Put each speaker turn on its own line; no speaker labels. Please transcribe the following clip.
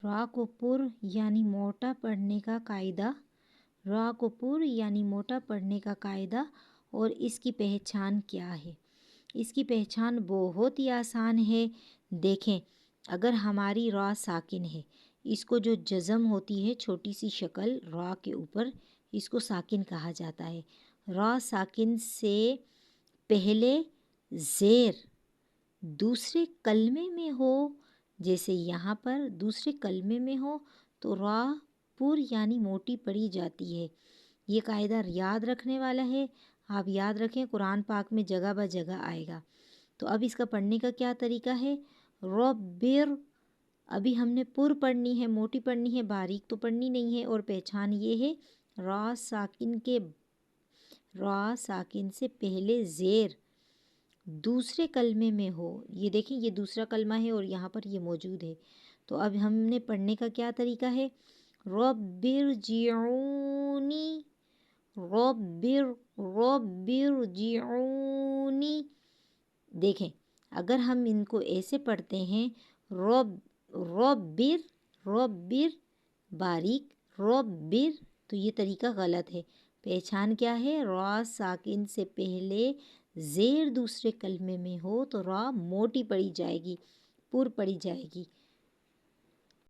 را کو پر یعنی موٹا پڑھنے کا قاعدہ، را کو پر یعنی موٹا پڑھنے کا قاعدہ اور اس کی پہچان کیا ہے؟ اس کی پہچان بہت ہی آسان ہے۔ دیکھیں، اگر ہماری را ساکن ہے، اس کو جو جزم ہوتی ہے چھوٹی سی شکل را کے اوپر، اس کو ساکن کہا جاتا ہے۔ را ساکن سے پہلے زیر دوسرے کلمے میں ہو، جیسے یہاں پر دوسرے کلمے میں ہو تو را پر یعنی موٹی پڑھی جاتی ہے۔ یہ قاعدہ یاد رکھنے والا ہے، آپ یاد رکھیں، قرآن پاک میں جگہ بہ جگہ آئے گا۔ تو اب اس کا پڑھنے کا کیا طریقہ ہے؟ ربر، ابھی ہم نے پر پڑھنی ہے، موٹی پڑھنی ہے، باریک تو پڑھنی نہیں ہے، اور پہچان یہ ہے را ساکن سے پہلے زیر دوسرے کلمے میں ہو۔ یہ دیکھیں، یہ دوسرا کلمہ ہے اور یہاں پر یہ موجود ہے۔ تو اب ہم نے پڑھنے کا کیا طریقہ ہے؟ رب ارجعونی، رب ارجعونی۔ دیکھیں، اگر ہم ان کو ایسے پڑھتے ہیں ربر باریک ربر، تو یہ طریقہ غلط ہے۔ پہچان کیا ہے؟ را ساکن سے پہلے زیر دوسرے کلمے میں ہو تو را موٹی پڑھی جائے گی، پر پڑھی جائے گی۔